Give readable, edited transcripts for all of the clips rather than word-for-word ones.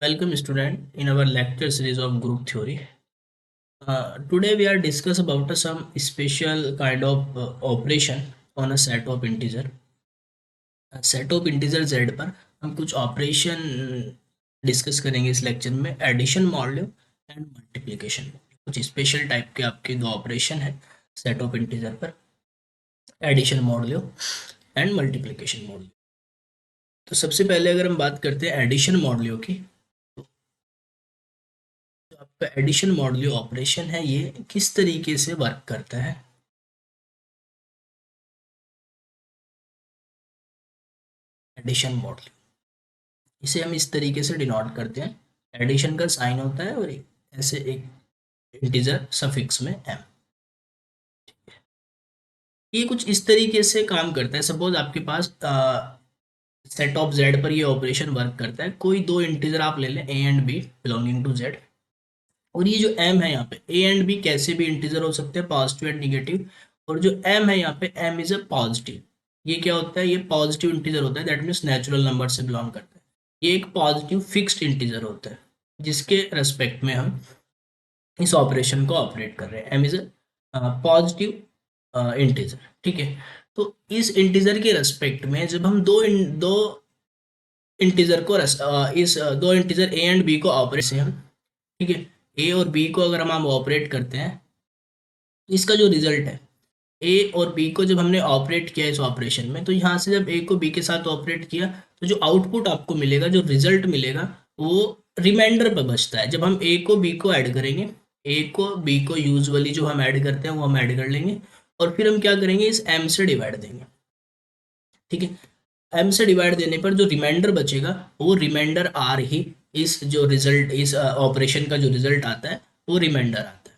Welcome student in our lecture series of group theory. Today we are discuss about some special kind of operation on a set of integer. Set of integer z पर हम कुछ operation discuss करेंगे इस lecture में। Addition module and multiplication, कुछ special type के आपके दो ऑपरेशन है सेट ऑफ इंटीजर पर, addition module and multiplication module. तो सबसे पहले अगर हम बात करते हैं एडिशन मॉड्यूल की, तो आपका एडिशन मॉड्यूल ऑपरेशन है, ये किस तरीके से वर्क करता है। एडिशन मॉड्यूल, इसे हम इस तरीके से डिनोट करते हैं। एडिशन का साइन होता है और ऐसे एक इंटीजर सफिक्स में m। ये कुछ इस तरीके से काम करता है। सपोज आपके पास सेट ऑफ z पर ये ऑपरेशन वर्क करता है। कोई दो इंटीजर आप ले लें a and b belonging to z, और ये जो m है यहाँ पे a एंड b कैसे भी इंटीजर हो सकते हैं, पॉजिटिव एंड निगेटिव। और जो m है यहाँ पे m इज अ पॉजिटिव। ये क्या होता है, ये पॉजिटिव इंटीजर होता है, दैट मीन्स नेचुरल नंबर से बिलोंग करता है। ये एक पॉजिटिव फिक्स्ड इंटीजर होता है जिसके रेस्पेक्ट में हम इस ऑपरेशन को ऑपरेट कर रहे हैं। m is a positive integer, ठीक है। तो इस इंटीजर के रेस्पेक्ट में जब हम दो इंटीजर को दो इंटीजर a एंड b को ऑपरेट से हम, ठीक है, a और b को अगर हम ऑपरेट करते हैं तो इसका जो रिजल्ट है, ए और बी को जब हमने ऑपरेट किया इस ऑपरेशन में, तो यहाँ से जब ए को बी के साथ ऑपरेट किया तो जो आउटपुट आपको मिलेगा, जो रिजल्ट मिलेगा, वो रिमाइंडर पर बचता है। जब हम ए को बी को ऐड करेंगे, ए को बी को यूजुअली जो हम ऐड करते हैं वो हम ऐड कर लेंगे, और फिर हम क्या करेंगे, इस एम से डिवाइड देंगे, ठीक है। एम से डिवाइड देने पर जो रिमाइंडर बचेगा वो रिमाइंडर आर ही इस जो रिजल्ट, इस ऑपरेशन का जो रिजल्ट आता है वो रिमाइंडर आता है।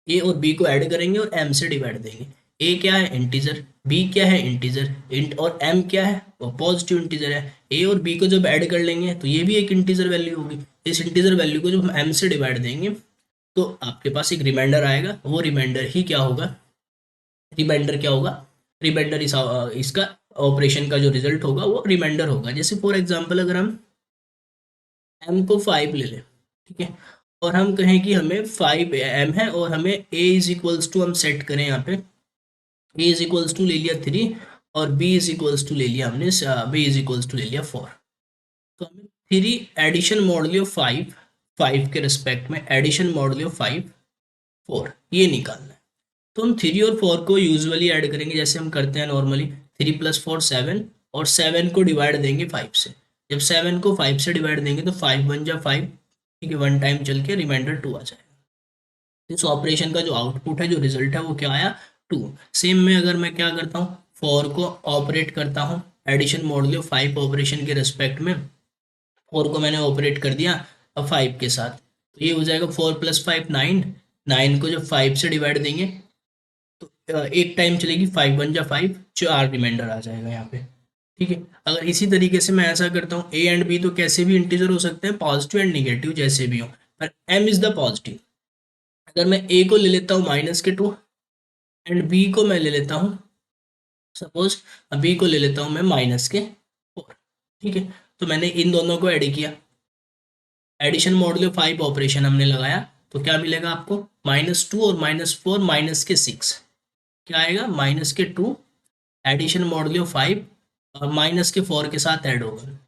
ए और बी को ऐड करेंगे और एम से डिवाइड देंगे। ए क्या है, इंटीजर, बी क्या है, इंटीजर, और एम क्या है, वो पॉजिटिव इंटीजर है। ए और बी को जब ऐड कर लेंगे तो ये भी एक इंटीजर वैल्यू होगी। इस इंटीजर वैल्यू को जब हम एम से डिवाइड देंगे तो आपके पास एक रिमाइंडर आएगा। वो रिमाइंडर ही क्या होगा, रिमाइंडर क्या होगा, रिमाइंडर इसका ऑपरेशन का जो रिजल्ट होगा वो रिमाइंडर होगा। जैसे फॉर एग्जाम्पल अगर हम एम को 5 ले लें, ठीक है, और हम कहें कि हमें 5 एम है और हमें ए इज इक्वल्स टू, हम सेट करें यहाँ पे ए इज इक्वल्स टू ले लिया 3 और बी इज इक्वल्स टू ले लिया हमने, बी इज इक्वल्स टू ले लिया 4। तो हमें 3 एडिशन मॉडुलो 5, 5 के रिस्पेक्ट में एडिशन मॉडुलो 5 4 ये निकालना है। तो हम 3 और 4 को यूजुअली ऐड करेंगे जैसे हम करते हैं नॉर्मली। 3 + 4 7, और 7 को डिवाइड देंगे 5 से। जब 7 को 5 से डिवाइड देंगे तो 5 बन जा 5, ठीक है, वन टाइम चल के रिमाइंडर 2 आ जाएगा। इस ऑपरेशन का जो आउटपुट है, जो रिजल्ट है, वो क्या आया, 2। सेम में अगर मैं क्या करता हूँ, 4 को ऑपरेट करता हूँ एडिशन मॉडुलो 5 ऑपरेशन के रेस्पेक्ट में, 4 को मैंने ऑपरेट कर दिया अब 5 के साथ, तो ये हो जाएगा 4 + 5 9। 9 को जब 5 से डिवाइड देंगे तो एक टाइम चलेगी, 5 बन जा 5, 4 रिमाइंडर आ जाएगा यहाँ पे, ठीक है। अगर इसी तरीके से मैं ऐसा करता हूँ, ए एंड बी तो कैसे भी इंटीजर हो सकते हैं, पॉजिटिव एंड निगेटिव जैसे भी हो, पर एम इज द पॉजिटिव। अगर मैं ए को ले लेता हूँ -2 एंड बी को मैं ले लेता हूँ, सपोज बी को ले लेता हूँ मैं -4, ठीक है। तो मैंने इन दोनों को ऐड किया, एडिशन मॉडुलो 5 ऑपरेशन हमने लगाया, तो क्या मिलेगा आपको, -2 और -4 -6, क्या आएगा, -2 एडिशन मॉडुलो 5 और -4 के साथ ऐड होगा,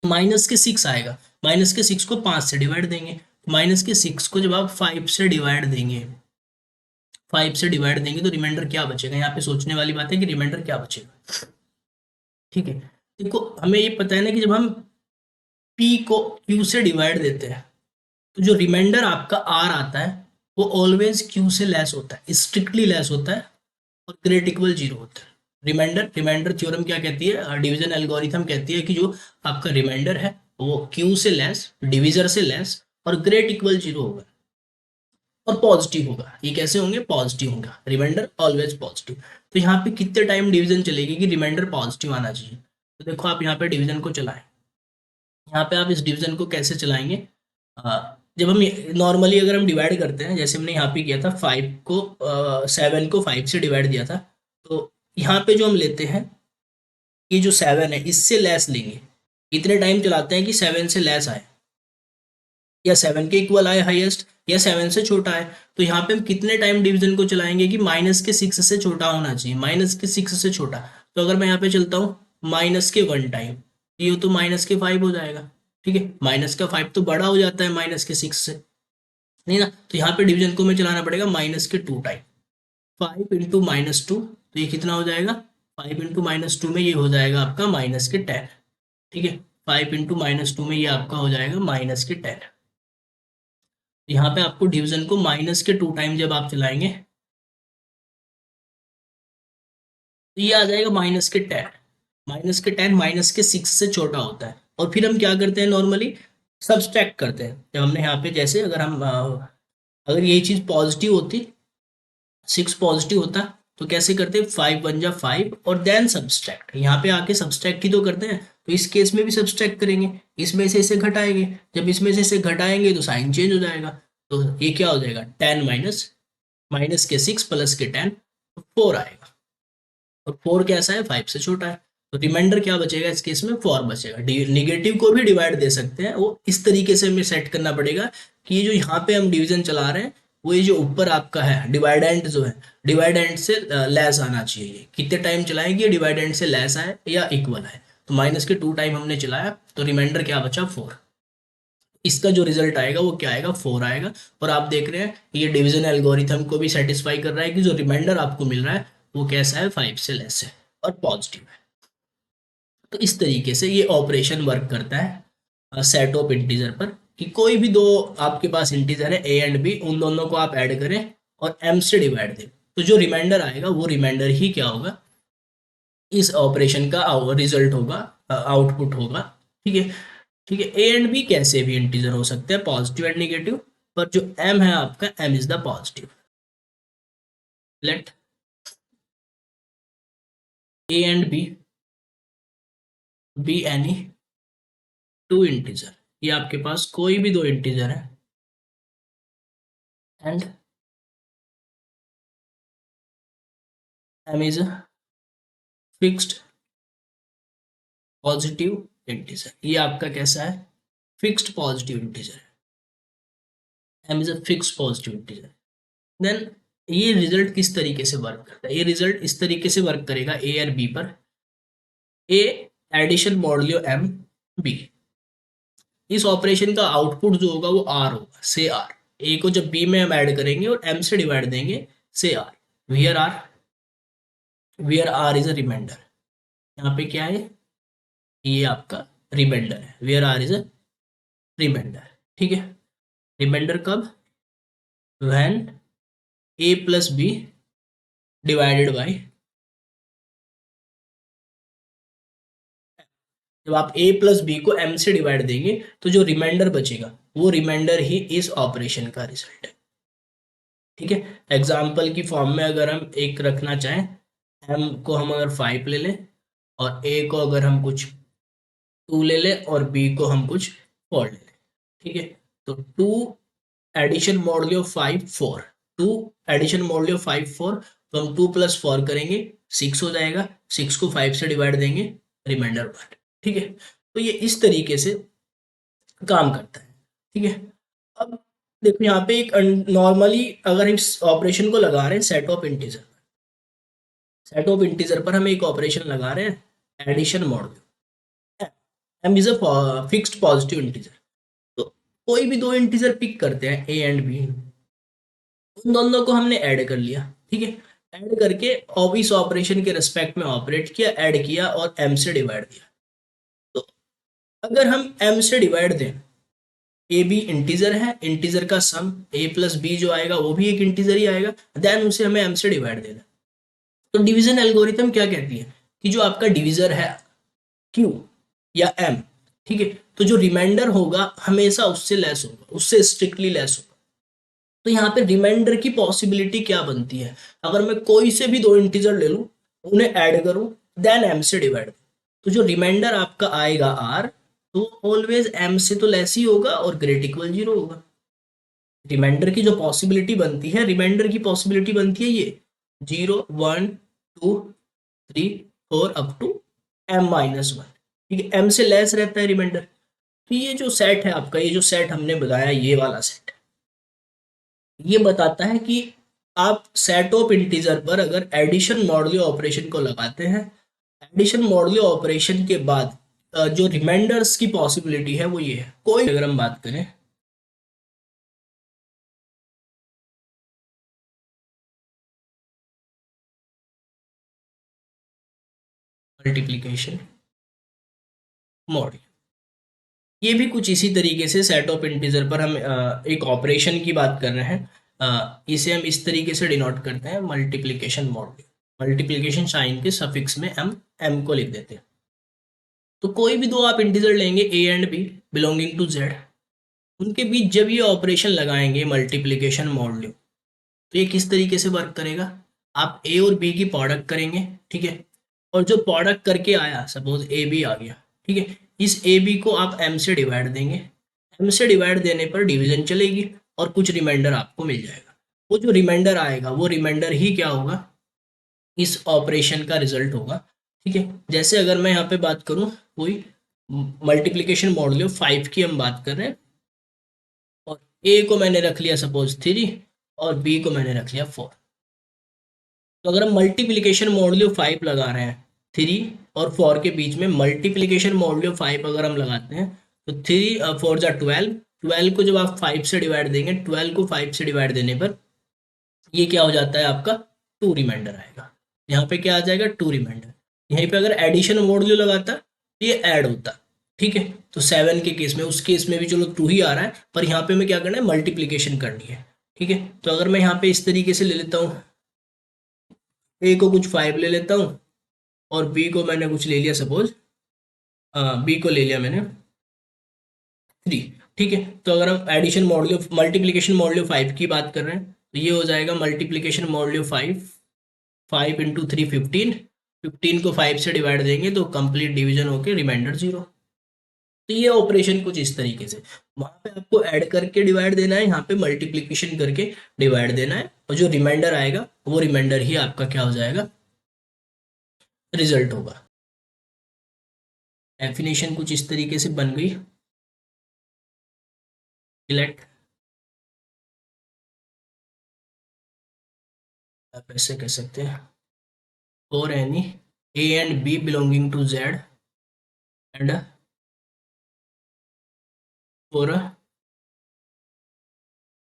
-6 आएगा। -6 को 5 से डिवाइड देंगे, -6 को जब आप 5 से डिवाइड देंगे, 5 से डिवाइड देंगे तो रिमाइंडर क्या बचेगा। यहाँ पे सोचने वाली बात है कि रिमाइंडर क्या बचेगा, ठीक है। देखो हमें ये पता है ना कि जब हम p को q से डिवाइड देते हैं तो जो रिमाइंडर आपका r आता है वो ऑलवेज q से लेस होता है, स्ट्रिक्टली लेस होता है, और ग्रेट इक्वल 0 होता है। रिमाइंडर थ्योरम क्या कहती है, डिवीजन एल्गोरिथम कहती है कि जो आपका रिमाइंडर है वो q से लेस, डिविजर से लेस, और ग्रेट इक्वल 0 होगा और पॉजिटिव होगा। ये कैसे होंगे, पॉजिटिव होगा, रिमाइंडर ऑलवेज पॉजिटिव। तो यहाँ पे कितने टाइम डिवीजन चलेगी कि रिमाइंडर पॉजिटिव आना चाहिए। तो देखो आप यहाँ पे डिवीजन को चलाएं, यहाँ पे आप इस डिवीजन को कैसे चलाएंगे, जब हम नॉर्मली अगर हम डिवाइड करते हैं, जैसे हमने यहाँ पे किया था 7 को 5 से डिवाइड दिया था, तो यहाँ पे जो हम लेते हैं, ये जो 7 है इससे लेस लेंगे, इतने टाइम चलाते हैं कि 7 से लेस आए या 7 के इक्वल आए हाईएस्ट, या 7 से छोटा है। तो यहाँ पे हम कितने टाइम डिवीजन को चलाएंगे कि -6 से छोटा होना चाहिए, -6 से छोटा। तो अगर मैं यहाँ पे चलता हूँ -1 टाइम, ये तो -5 हो जाएगा। ठीक है, -5 तो बड़ा हो जाता है -6 से, नहीं ना। तो यहाँ पे डिवीजन को मैं चलाना पड़ेगा -2 टाइम। 5 × -2, तो ये कितना हो जाएगा, 5 × -2 में ये हो जाएगा आपका -10। ठीक है, 5 × -2 में ये आपका हो जाएगा -10। यहाँ पे आपको डिवीजन को -2 टाइम जब आप चलाएंगे तो ये आ जाएगा -10। -6 से छोटा होता है। और फिर हम क्या करते हैं नॉर्मली, सब्सट्रैक्ट करते हैं। जब हमने यहाँ पे जैसे अगर हम अगर यही चीज पॉजिटिव होती, 6 पॉजिटिव होता, तो कैसे करते हैं, 5 × 1 = 5 और देन सब्सट्रैक्ट। यहाँ पे आके सब्सट्रैक्ट ही तो करते हैं, तो इस केस में भी सब्सट्रैक्ट करेंगे, इसमें से इसे घटाएंगे। जब इसमें से इसे घटाएंगे तो साइन चेंज हो जाएगा। तो ये क्या हो जाएगा, 10 माइनस माइनस के 6 प्लस के 10, 4 आएगा। और 4 कैसा है, 5 से छोटा है। तो रिमाइंडर क्या बचेगा इस केस में, 4 बचेगा। निगेटिव को भी डिवाइड दे सकते हैं, वो इस तरीके से हमें सेट करना पड़ेगा कि ये जो यहाँ पे हम डिवीजन चला रहे हैं, वो ये जो ऊपर आपका है डिवाइडेंट जो है, डिवाइडेंट से लेस आना चाहिए। कितने टाइम चलाएंगे, ये डिवाइडेंट से लेस आए या इक्वल है। तो -2 टाइम हमने चलाया, तो रिमाइंडर क्या बचा, 4। इसका जो रिजल्ट आएगा वो क्या आएगा, 4 आएगा। और आप देख रहे हैं ये डिवीजन एल्गोरिथम को भी सेटिस्फाई कर रहा है कि जो रिमाइंडर आपको मिल रहा है वो कैसा है, 5 से लेस है और पॉजिटिव है। तो इस तरीके से ये ऑपरेशन वर्क करता है सेट ऑफ इंटीजर पर, कि कोई भी दो आपके पास इंटीजर है ए एंड बी, उन दोनों को आप ऐड करें और एम से डिवाइड दें, तो जो रिमाइंडर आएगा वो रिमाइंडर ही क्या होगा, इस ऑपरेशन का रिजल्ट होगा, आउटपुट होगा। ठीक है। ठीक है, ए एंड बी कैसे भी इंटीजर हो सकते हैं, पॉजिटिव एंड नेगेटिव, पर जो एम है आपका, m is the positive. Let a and b any two integer, ये आपके पास कोई भी दो इंटीजर है, and m is a fixed positive integer. ये आपका कैसा है, फिक्स्ड पॉजिटिव इंटीजर है, m is a fixed positive integer. Then ये रिजल्ट किस तरीके से वर्क करता है, ये रिजल्ट इस तरीके से वर्क करेगा ए और बी पर। ए एडिशन मॉडुलो एम बी, इस ऑपरेशन का आउटपुट जो होगा वो आर होगा, से आर। ए को जब बी में हम ऐड करेंगे और एम से डिवाइड देंगे, से r. Where r, where r is a remainder. यहाँ पे क्या है, ये आपका रिमाइंडर है, where r is a remainder. ठीक है, रिमाइंडर कब, when a plus b divided by, जब आप a प्लस बी को m से डिवाइड देंगे तो जो रिमाइंडर बचेगा वो रिमाइंडर ही इस ऑपरेशन का रिजल्ट है। ठीक है, एग्जाम्पल की फॉर्म में अगर हम एक रखना चाहें, m को हम अगर 5 ले लें और a को अगर हम कुछ 2 ले लें और b को हम कुछ 4 ले लें। ठीक है, तो 2 एडिशन मॉडुलो 5 4, 2 एडिशन मॉडुलो 5 4, तो हम 2 + 4 करेंगे, 6 हो जाएगा। 6 को 5 से डिवाइड देंगे, रिमाइंडर 1। ठीक है, तो ये इस तरीके से काम करता है। ठीक है, अब देखो यहाँ पे एक नॉर्मली अगर इस ऑपरेशन को लगा रहे हैं set of integer, set of integer पर हम एक ऑपरेशन लगा रहे हैं addition modulo, m is a fixed positive integer. तो कोई भी दो इंटीजर पिक करते हैं ए एंड बी, उन दोनों को हमने ऐड कर लिया। ठीक है, ऐड करके और इस ऑपरेशन के रिस्पेक्ट में ऑपरेट किया, ऐड किया और एम से डिवाइड दिया। तो अगर हम एम से डिवाइड दें, ए बी इंटीजर है, इंटीजर का सम ए प्लस बी जो आएगा वो भी एक इंटीजर ही आएगा, देन उसे हमें एम से डिवाइड देना। तो डिवीजन एल्गोरिथम क्या कहती है कि जो आपका डिवीजर है क्यू या एम, ठीक है, तो जो रिमाइंडर होगा हमेशा उससे लेस होगा, उससे स्ट्रिक्टली लेस होगा। तो यहाँ पे रिमाइंडर की पॉसिबिलिटी क्या बनती है, अगर मैं कोई से भी दो इंटीजर ले लूं, उन्हें ऐड करूं, देन एम से डिवाइड, तो जो रिमाइंडर आपका आएगा आर, तो ऑलवेज एम से तो लेस ही होगा और ग्रेट इक्वल 0 होगा। रिमाइंडर की जो पॉसिबिलिटी बनती है, रिमाइंडर की पॉसिबिलिटी बनती है ये 0 1 2 3 4 अप टू m-1। ठीक है, m से लेस रहता है रिमाइंडर। तो ये जो सेट है आपका, ये जो सेट हमने बताया, ये वाला सेट, ये बताता है कि आप सेट ऑफ इंटीजर पर अगर एडिशन मॉडुलो ऑपरेशन को लगाते हैं, एडिशन मॉडुलो ऑपरेशन के बाद जो रिमाइंडर्स की पॉसिबिलिटी है वो ये है। कोई अगर हम बात करें मल्टीप्लिकेशन मॉडुलो, ये भी कुछ इसी तरीके से सेट ऑफ इंटीजर पर हम एक ऑपरेशन की बात कर रहे हैं, इसे हम इस तरीके से डिनोट करते हैं मल्टीप्लिकेशन मॉडुलो। मल्टीप्लिकेशन साइन के सफिक्स में हम m को लिख देते हैं। तो कोई भी दो आप इंटीजर लेंगे a and b belonging to z, उनके बीच जब ये ऑपरेशन लगाएंगे मल्टीप्लिकेशन मॉडुलो, तो ये किस तरीके से वर्क करेगा, आप a और b की प्रोडक्ट करेंगे, ठीक है, और जो प्रोडक्ट करके आया, सपोज ए बी आ गया, ठीक है, इस ए बी को आप m से डिवाइड देंगे, m से डिवाइड देने पर डिवीजन चलेगी और कुछ रिमाइंडर आपको मिल जाएगा। वो जो रिमाइंडर आएगा वो रिमाइंडर ही क्या होगा, इस ऑपरेशन का रिजल्ट होगा। ठीक है, जैसे अगर मैं यहाँ पे बात करूँ, कोई मल्टीप्लिकेशन मॉडुलो 5 की हम बात कर रहे हैं, और ए को मैंने रख लिया सपोज 3 और बी को मैंने रख लिया 4। तो अगर हम मल्टीप्लिकेशन मॉडुलो 5 लगा रहे हैं 3 और 4 के बीच में, मल्टीप्लिकेशन मॉडुलो 5 अगर हम लगाते हैं, तो 3 4 जा 12, 12 को जब आप 5 से डिवाइड देंगे, 12 को 5 से डिवाइड देने पर ये क्या हो जाता है आपका, 2 रिमाइंडर आएगा। यहाँ पे क्या आ जाएगा, 2 रिमाइंडर। यहीं पे अगर एडिशन मॉडुलो लगाता तो ये ऐड होता। ठीक है, तो 7 के केस में, उस केस में भी चलो 2 ही आ रहा है, पर यहाँ पे मैं क्या करना है, मल्टीप्लिकेशन करनी है। ठीक है, तो अगर मैं यहाँ पे इस तरीके से ले लेता हूँ, ए को कुछ 5 ले लेता हूँ और बी को मैंने कुछ ले लिया, सपोज बी को ले लिया मैंने 3। ठीक है, तो अगर हम एडिशन मॉडुलो मल्टीप्लिकेशन मॉडुलो 5 की बात कर रहे हैं, तो ये हो जाएगा मल्टीप्लिकेशन मॉडुलो 5, 5 इंटू 3 15, 15 को 5 से डिवाइड देंगे तो कंप्लीट डिवीजन होके रिमाइंडर 0। तो ये ऑपरेशन कुछ इस तरीके से, वहां पे आपको ऐड करके डिवाइड देना है, यहाँ पे मल्टीप्लिकेशन करके डिवाइड देना है, और जो रिमाइंडर आएगा वो रिमाइंडर ही आपका क्या हो जाएगा, रिजल्ट होगा। डेफिनेशन कुछ इस तरीके से बन गई। सिलेक्ट, आप ऐसे कह सकते हैं, for any a and b belonging to z and for a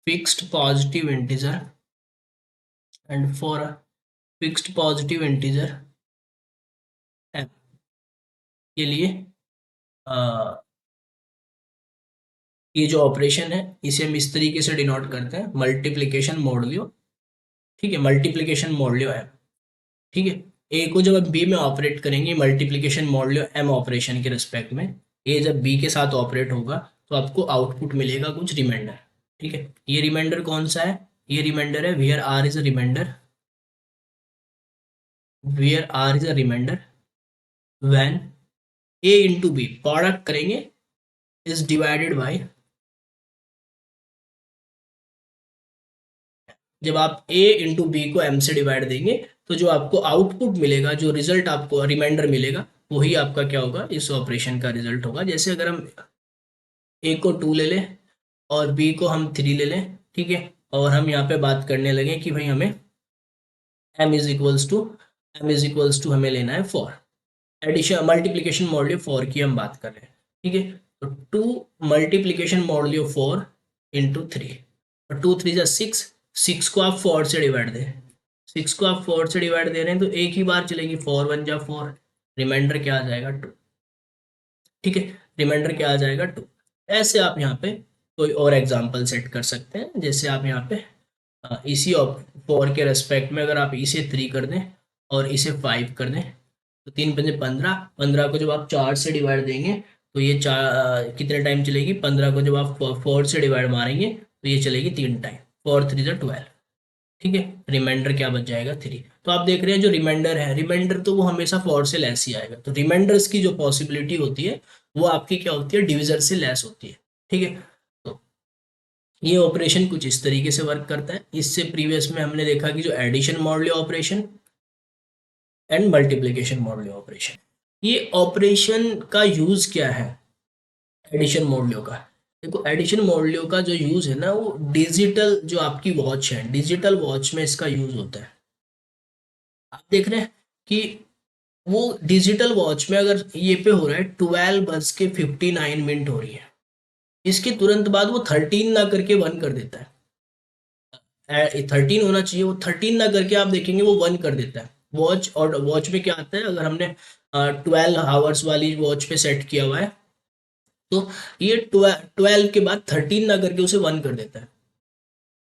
fixed positive integer and for a fixed positive integer m के लिए ये जो ऑपरेशन है इसे हम इस तरीके से डिनोट करते हैं, मल्टीप्लिकेशन मॉडुलो। ठीक है, मल्टीप्लिकेशन मॉडुलो एम। ठीक है, ए को जब आप बी में ऑपरेट करेंगे मल्टीप्लिकेशन मॉडुलो एम ऑपरेशन के रिस्पेक्ट में, ए जब बी के साथ ऑपरेट होगा तो आपको आउटपुट मिलेगा कुछ रिमाइंडर। ठीक है, ये रिमाइंडर कौन सा है, ये रिमाइंडर है where r is a remainder, where r is a remainder when a into b product करेंगे इज डिवाइडेड बाय, जब आप a इंटू बी को m से डिवाइड देंगे तो जो आपको आउटपुट मिलेगा, जो रिजल्ट आपको रिमाइंडर मिलेगा, वही आपका क्या होगा, इस ऑपरेशन का रिजल्ट होगा। जैसे अगर हम a को 2 ले लें और b को हम 3 ले लें, ठीक है, और हम यहाँ पे बात करने लगे कि भाई हमें m इज इक्वल्स टू हमें लेना है 4, एडिशन मल्टीप्लिकेशन मॉडुलो 4 की हम बात कर रहे हैं। ठीक है, तो 2 मल्टीप्लिकेशन मॉडुलो 4 इंटू 3, और 2 3 जा 6, 6 को आप 4 से डिवाइड दें, 6 को आप 4 से डिवाइड दे रहे हैं तो एक ही बार चलेगी, 4 1 जा 4, रिमाइंडर क्या आ जाएगा 2। ठीक है, रिमाइंडर क्या आ जाएगा 2। ऐसे आप यहाँ पे कोई और एग्जांपल सेट कर सकते हैं, जैसे आप यहाँ पे इसी 4 के रेस्पेक्ट में अगर आप इसे 3 कर दें और इसे 5 कर दें, तो 3 पंजे 15, 15 को जब आप 4 से डिवाइड देंगे तो ये कितने टाइम चलेगी, 15 को जब आप 4 से डिवाइड मारेंगे तो ये चलेगी 3 टाइम, 4 3 जा 12। ठीक है, रिमाइंडर क्या बच जाएगा 3। तो आप देख रहे हैं जो रिमाइंडर है, रिमाइंडर तो वो हमेशा 4 से लेस ही आएगा, तो रिमाइंडर्स की जो पॉसिबिलिटी होती है वो आपकी क्या होती है, डिविजर से लेस होती है। ठीक है, तो ये ऑपरेशन कुछ इस तरीके से वर्क करता है। इससे प्रीवियस में हमने देखा कि जो addition modulo operation and multiplication modulo operation, ये ऑपरेशन का यूज क्या है एडिशन मॉड्यूलो का? देखो एडिशन मॉड्यूलो का जो यूज है ना, वो डिजिटल जो आपकी वॉच है, डिजिटल वॉच में इसका यूज होता है। आप देख रहे हैं कि वो डिजिटल वॉच में अगर ये पे हो रहा है 12:59 हो रही है, इसके तुरंत बाद वो 13 ना करके 1 कर देता है। 13 होना चाहिए, वो 13 ना करके आप देखेंगे वो 1 कर देता है। वॉच, और वॉच में क्या आता है, अगर हमने 12 आवर्स वाली वॉच पे सेट किया हुआ है, तो ये 12 के बाद 13 ना करके उसे 1 कर देता है,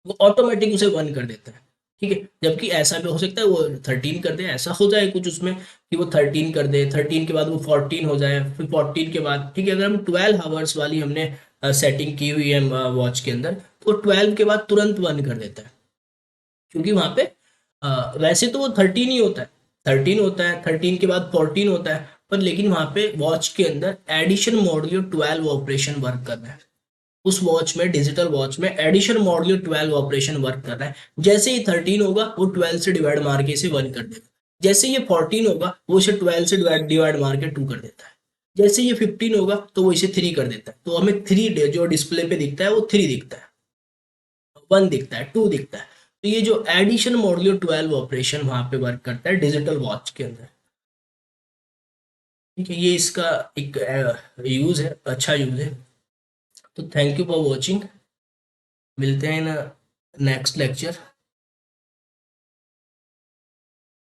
वो ऑटोमेटिक उसे 1 कर देता है। ठीक है, जबकि ऐसा भी हो सकता है वो 13 कर दे, ऐसा हो जाए कुछ उसमें कि वो 13 कर दे, 13 के बाद वो 14 हो जाए, फिर 14 के बाद, ठीक है, अगर हम 12 आवर्स वाली हमने सेटिंग की हुई है वॉच के अंदर, तो 12 के बाद तुरंत 1 कर देता है। क्योंकि वहां पे वैसे तो वो 13 ही होता है, 13 होता है, 13 के बाद 14 होता है, पर लेकिन वहां पे वॉच के अंदर एडिशन मॉड्यूल 12 ऑपरेशन वर्क कर रहा है। उस वॉच में, डिजिटल वॉच में एडिशन मॉड्यूल 12 ऑपरेशन वर्क कर रहा है। जैसे ही 13 होगा वो 12 से डिवाइड मार के इसे 1 कर देगा। जैसे ये 14 होगा वो इसे 12 से डिवाइड मार के 2 कर देता है। जैसे ये 15 होगा तो वो इसे 3 कर देता है, तो हमें 3 जो डिस्प्ले पे दिखता है वो 3 दिखता है, 1 दिखता है, 2 दिखता है। तो ये जो एडिशन मॉड्यूल 12 ऑपरेशन वहां पे वर्क करता है डिजिटल वॉच के अंदर। ठीक है, ये इसका एक यूज है, अच्छा यूज है। तो थैंक यू फॉर वॉचिंग, मिलते हैं ना नेक्स्ट लेक्चर।